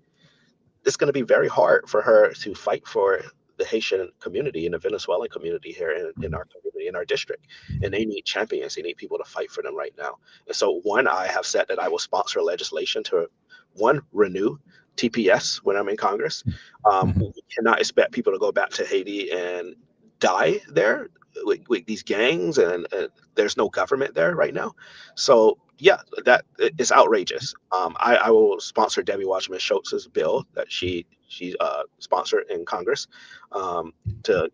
very hard for her to fight for the Haitian community and the Venezuelan community here in our community, in our district. And they need champions. They need people to fight for them right now. And so I have said that I will sponsor legislation to renew TPS when I'm in Congress. We cannot expect people to go back to Haiti and die there with these gangs, and there's no government there right now. So yeah, that is outrageous. I will sponsor Debbie Wasserman Schultz's bill that she sponsored in Congress to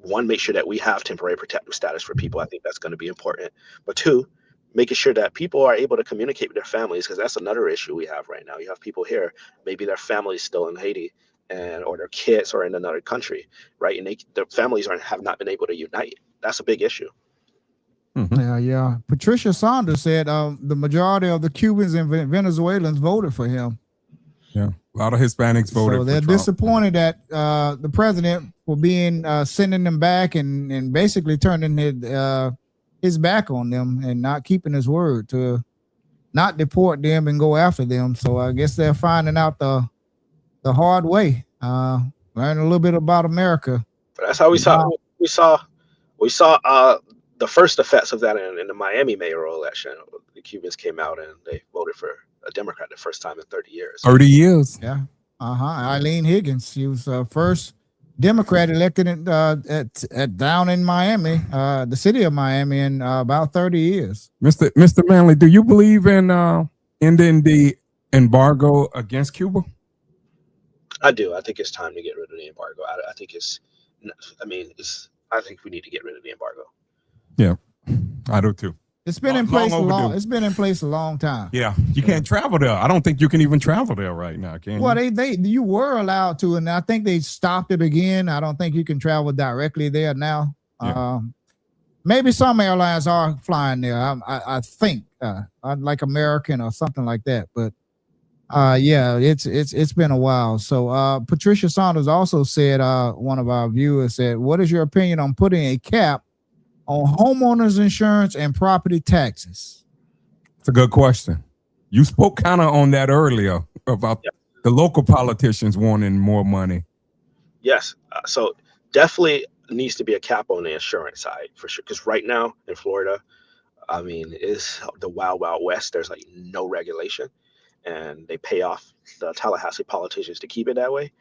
make sure that we have temporary protective status for people. I think that's going to be important. But two, making sure that people are able to communicate with their families, because that's another issue we have right now. You have people here, maybe their families still in Haiti, or their kids are in another country, right? And their families have not been able to unite. That's a big issue. Yeah. Patricia Saunders said the majority of the Cubans and Venezuelans voted for him. Yeah, a lot of Hispanics voted. So they're disappointed at the president for sending them back and basically turning his back on them and not keeping his word to not deport them and go after them. So I guess they're finding out the hard way, learning a little bit about America. That's how we saw the first effects of that in the Miami mayoral election. The Cubans came out and they voted for a Democrat the first time in 30 years. 30 years. Yeah. Eileen Higgins. She was first Democrat elected at down in Miami, the city of Miami, in about 30 years. Mr. Manley, do you believe in ending the embargo against Cuba? I do. I think it's time to get rid of the embargo. I think I think we need to get rid of the embargo. Yeah, I do too. It's been in place It's been in place a long time. Yeah, you can't travel there. I don't think you can even travel there right now, can you? Well, you were allowed to, and I think they stopped it again. I don't think you can travel directly there now. Yeah. Maybe some airlines are flying there. I think like American or something like that. But yeah, it's been a while. So Patricia Saunders also said, one of our viewers said, "What is your opinion on putting a cap on homeowners insurance and property taxes?" It's a good question. You spoke kind of on that earlier about the local politicians wanting more money. Yes. So definitely needs to be a cap on the insurance side for sure. Because right now in Florida, I mean, it's the wild, wild west. There's like no regulation, and they pay off the Tallahassee politicians to keep it that way.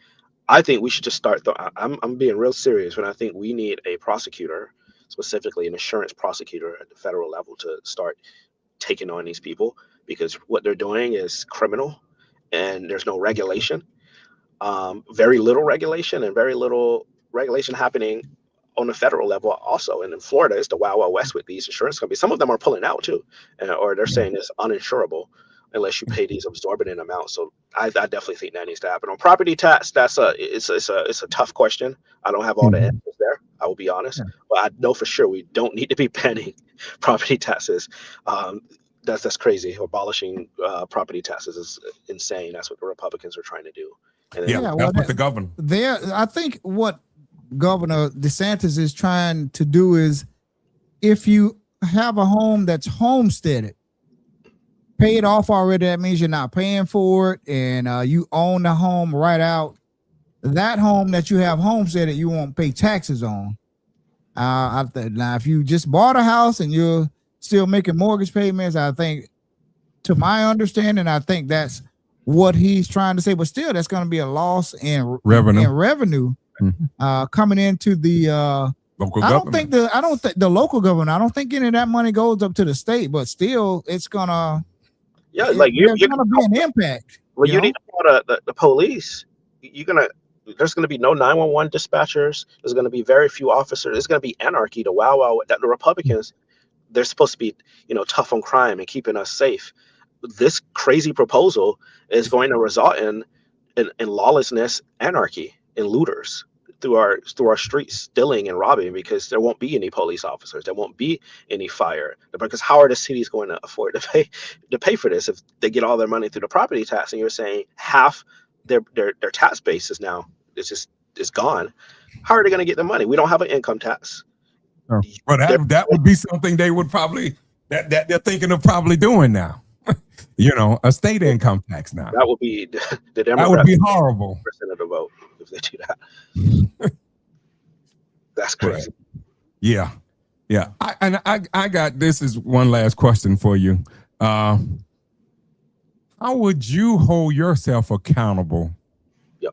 I think we should just start. I'm being real serious when I think we need a prosecutor, specifically an insurance prosecutor at the federal level, to start taking on these people, because what they're doing is criminal and there's no regulation. Very little regulation, and very little regulation happening on the federal level also. And in Florida, it's the wild, wild west with these insurance companies. Some of them are pulling out too, or they're saying it's uninsurable. unless you pay these absorbent amounts. So I definitely think that needs to happen. On property tax, it's a tough question. I don't have all the answers there. I will be honest, but I know for sure we don't need to be banning property taxes. That's crazy. Abolishing property taxes is insane. That's what the Republicans are trying to do. And Yeah, that's what the governor. I think what Governor DeSantis is trying to do is, if you have a home that's homesteaded, paid off already, that means you're not paying for it, and you own the home right out. That home that you have homesteaded, you won't pay taxes on. Now, if you just bought a house and you're still making mortgage payments, I think, to my understanding, I think that's what he's trying to say. But still, that's going to be a loss in revenue coming into the local I government. don't think the local government. I don't think any of that money goes up to the state, but still, it's gonna. Yeah, like there's gonna be an impact. Well, you need to call the police. There's gonna be no 911 dispatchers. There's gonna be very few officers. There's gonna be anarchy. That the Republicans, they're supposed to be, tough on crime and keeping us safe. This crazy proposal is going to result in lawlessness, anarchy, and looters through our streets, stealing and robbing, because there won't be any police officers, there won't be any fire, because how are the cities going to afford to pay for this if they get all their money through the property tax? And you're saying half their tax base is gone. How are they going to get the money? We don't have an income tax. Well, that would be something they would probably that they're thinking of probably doing now. A state income tax now. That would be the Democrats. That would be horrible. Percent of the vote if they do that. That's crazy. Right. Yeah. I got this is one last question for you. How would you hold yourself accountable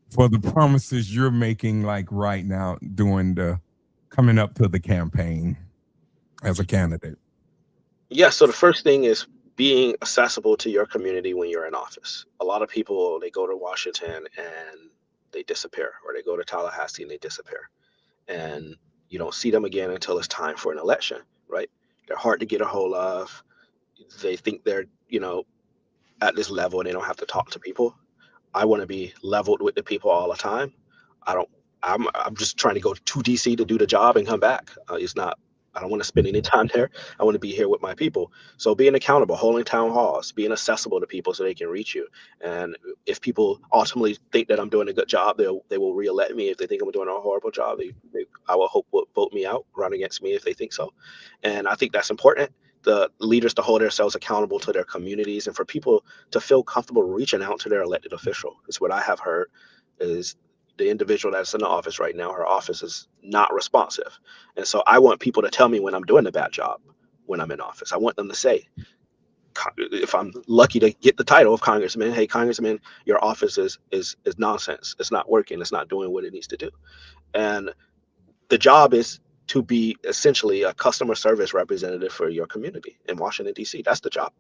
for the promises you're making, like right now, coming up to the campaign as a candidate? Yeah. So the first thing is being accessible to your community when you're in office. A lot of people, they go to Washington and they disappear, or they go to Tallahassee and they disappear, and you don't see them again until it's time for an election, right? They're hard to get a hold of. They think they're, at this level and they don't have to talk to people. I want to be leveled with the people all the time. I'm just trying to go to DC to do the job and come back. I don't want to spend any time there. I want to be here with my people. So being accountable, holding town halls, being accessible to people so they can reach you. And if people ultimately think that I'm doing a good job, they will reelect me. If they think I'm doing a horrible job, I will hope will vote me out, run against me if they think so. And I think that's important. The leaders to hold themselves accountable to their communities, and for people to feel comfortable reaching out to their elected official. It's what I have heard is the individual that's in the office right now, her office is not responsive. And so I want people to tell me when I'm doing a bad job when I'm in office. I want them to say, if I'm lucky to get the title of congressman, hey, congressman, your office is nonsense. It's not working. It's not doing what it needs to do. And the job is to be essentially a customer service representative for your community in Washington, D.C. That's the job.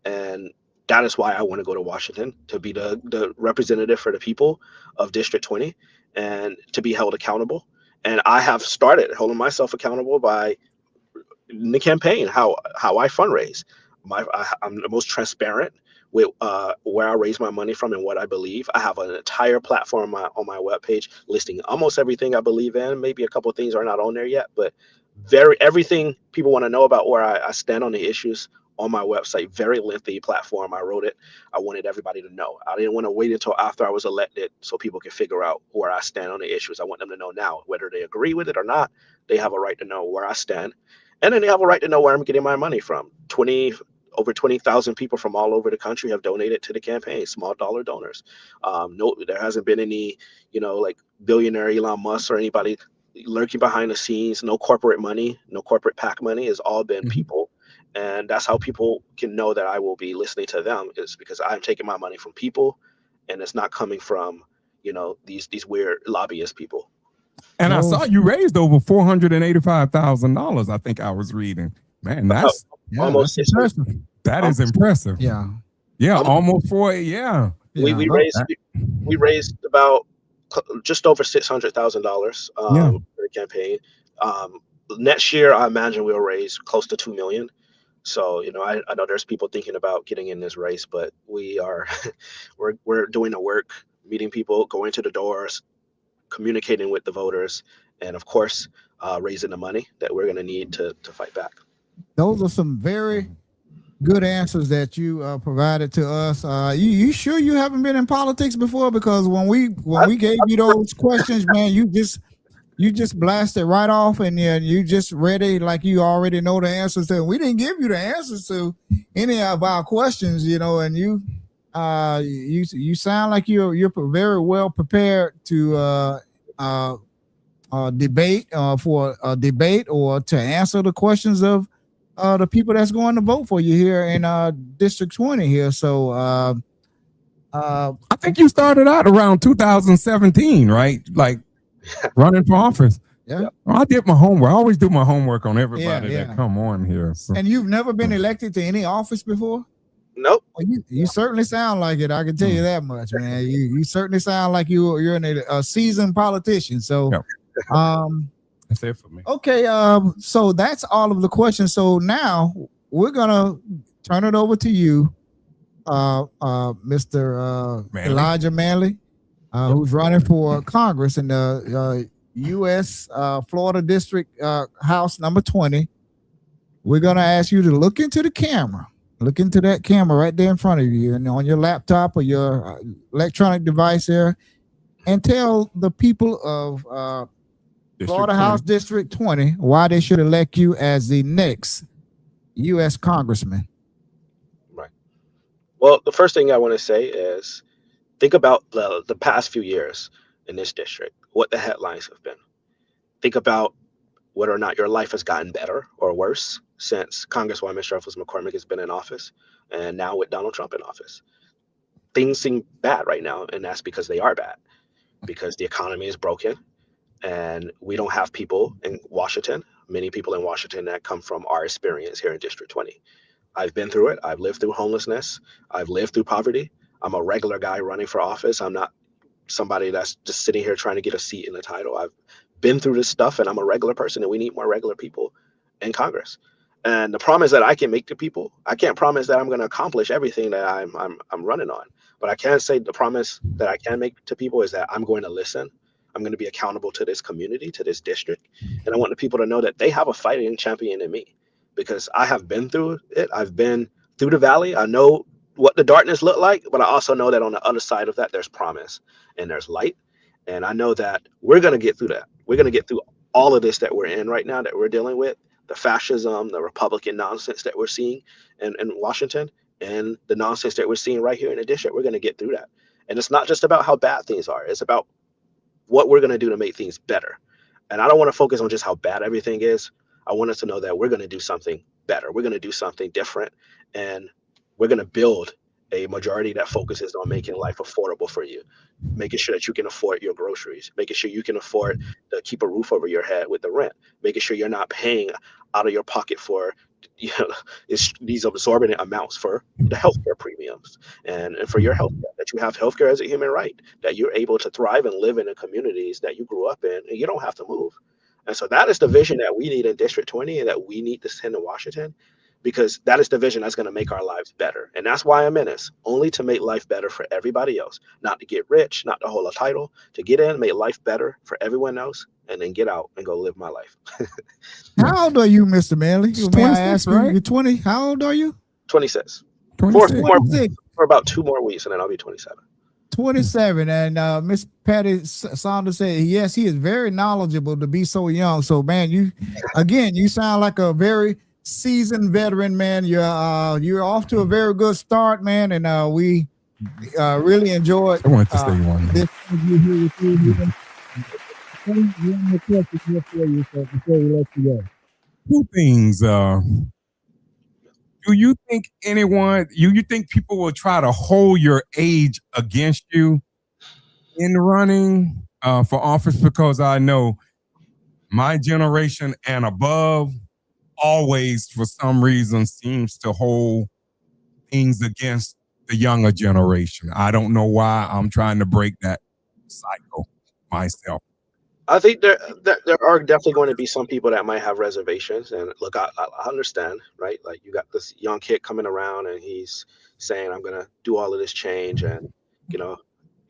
And that is why I want to go to Washington, to be the representative for the people of District 20 and to be held accountable. And I have started holding myself accountable by in the campaign, how I fundraise. I'm the most transparent with where I raise my money from and what I believe. I have an entire platform on my webpage listing almost everything I believe in. Maybe a couple of things are not on there yet, but everything people want to know about where I stand on the issues on my website. Very lengthy platform. I wrote it. I wanted everybody to know. I didn't want to wait until after I was elected so people could figure out where I stand on the issues. I want them to know now, whether they agree with it or not. They have a right to know where I stand. And then they have a right to know where I'm getting my money from. Over 20,000 people from all over the country have donated to the campaign, small dollar donors. No, there hasn't been any, like billionaire Elon Musk or anybody lurking behind the scenes. No corporate money, no corporate PAC money. It's all been people. And that's how people can know that I will be listening to them, is because I'm taking my money from people and it's not coming from, these weird lobbyist people. And I saw you raised over $485,000. I think I was reading. Man, that's almost impressive. That is impressive. Yeah, almost 40. Yeah. We raised about just over $600,000 for the campaign. Next year, I imagine we'll raise close to $2 million. So, I know there's people thinking about getting in this race, but we are, we're doing the work, meeting people, going to the doors, communicating with the voters, and of course, raising the money that we're going to need to fight back. Those are some very good answers that you provided to us. You sure you haven't been in politics before? Because when we gave you those questions, man, you just blasted right off, and you just ready like you already know the answers to. We didn't give you the answers to any of our questions, and you sound like you're very well prepared to debate for a debate or to answer the questions of the people that's going to vote for you here in District 20 here. So I think you started out around 2017, right? Like running for office. Yeah. Well, I did my homework. I always do my homework on everybody Yeah. that come on here. So. And you've never been elected to any office before? Nope. Well, you certainly sound like it. I can tell you that much, man. You certainly sound like you're a seasoned politician. So, that's it for me. Okay, so that's all of the questions. So now we're gonna turn it over to you, Mr. Elijah Manley, who's running for Congress in the U.S. Florida District House number 20. We're gonna ask you to look into the camera. Look into that camera right there in front of you, and on your laptop or your electronic device there, and tell the people of Florida House District 20 why they should elect you as the next U.S. Congressman. Right. Well, the first thing I want to say is think about the past few years in this district, what the headlines have been. Think about whether or not your life has gotten better or worse since Congresswoman Cherfilus-McCormick has been in office, and now with Donald Trump in office. Things seem bad right now, and that's because they are bad, because the economy is broken, and we don't have people in Washington, many people in Washington that come from our experience here in District 20. I've been through it. I've lived through homelessness. I've lived through poverty. I'm a regular guy running for office. I'm not somebody that's just sitting here trying to get a seat in the title. I've been through this stuff, and I'm a regular person, and we need more regular people in Congress. And the promise that I can make to people, I can't promise that I'm going to accomplish everything that I'm running on, but I can say the promise that I can make to people is that I'm going to listen. I'm going to be accountable to this community, to this district. And I want the people to know that they have a fighting champion in me, because I have been through it. I've been through the valley. I know what the darkness looked like, but I also know that on the other side of that, there's promise and there's light. And I know that we're going to get through that. We're going to get through all of this that we're in right now, that we're dealing with, the fascism, the Republican nonsense that we're seeing in Washington, and the nonsense that we're seeing right here in the district. We're going to get through that. And it's not just about how bad things are. It's about what we're going to do to make things better. And I don't want to focus on just how bad everything is. I want us to know that we're going to do something better. We're going to do something different. And we're going to build a majority that focuses on making life affordable for you, making sure that you can afford your groceries, making sure you can afford to keep a roof over your head with the rent, making sure you're not paying out of your pocket for these absorbent amounts for the healthcare premiums and for your health, that you have healthcare as a human right, that you're able to thrive and live in the communities that you grew up in, and you don't have to move. And so that is the vision that we need in District 20 and that we need to send to Washington, because that is the vision that's going to make our lives better. And that's why I'm in this, only to make life better for everybody else, not to get rich, not to hold a title, to get in, make life better for everyone else, and then get out and go live my life. How old are you, Mr. Manley? May I ask you? Right? You're 20. How old are you? 26. 26. For about 2 more weeks, and then I'll be 27. 27. And Miss Patty Saunders said, yes, he is very knowledgeable to be so young. So, man, you sound like a very seasoned veteran, man. You're off to a very good start, man. And we really enjoyed I want to stay one. this interview here with you. Before we let you go. Two things. Do you think you think people will try to hold your age against you in running for office? Because I know my generation and above always, for some reason, seems to hold things against the younger generation. I don't know why. I'm trying to break that cycle myself. I think there are definitely going to be some people that might have reservations. And look, I understand, right? Like you got this young kid coming around and he's saying, I'm going to do all of this change. And, you know,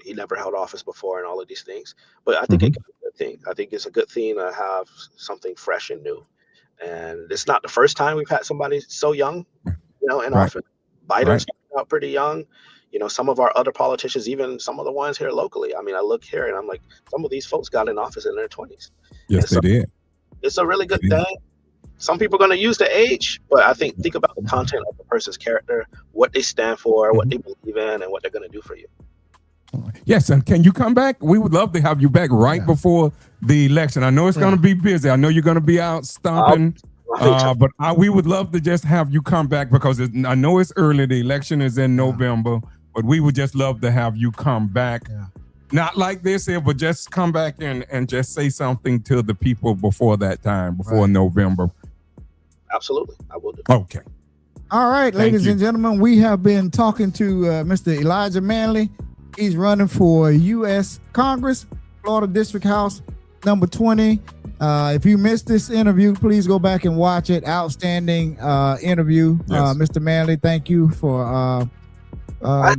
he never held office before and all of these things. But I think Mhm. it's a good thing. I think it's a good thing to have something fresh and new. And it's not the first time we've had somebody so young, in Right. office. Biden Right. started out pretty young. Some of our other politicians, even some of the ones here locally. I mean, I look here and I'm like, some of these folks got in office in their 20s. Yes, And so they did. it's a really good They did. thing. Some people are going to use the age, but I think about the content of the person's character, what they stand for, what they believe in, and what they're going to do for you. Yes, and can you come back? We would love to have you back right before the election. I know it's going to be busy. I know you're going to be out stomping, but we would love to just have you come back because I know it's early. The election is in November, but we would just love to have you come back. Yeah. Not like this here, but just come back and just say something to the people before that time, before November. Absolutely, I will do. Okay. All right, Thank ladies you. and gentlemen, we have been talking to Mr. Elijah Manley. He's running for U.S. Congress, Florida District House, number 20. If you missed this interview, please go back and watch it. Outstanding interview. Yes. Mr. Manley, thank you for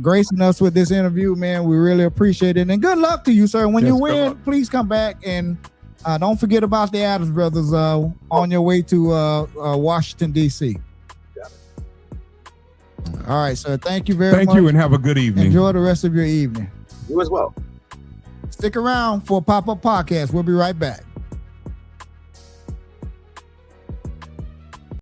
gracing us with this interview, man. We really appreciate it. And good luck to you, sir. When you Yes, good win, luck. please come back and don't forget about the Adams brothers on your way to Washington, D.C. All right, sir. Thank you very much. Thank you and have a good evening. Enjoy the rest of your evening. You as well. Stick around for a pop-up podcast. We'll be right back.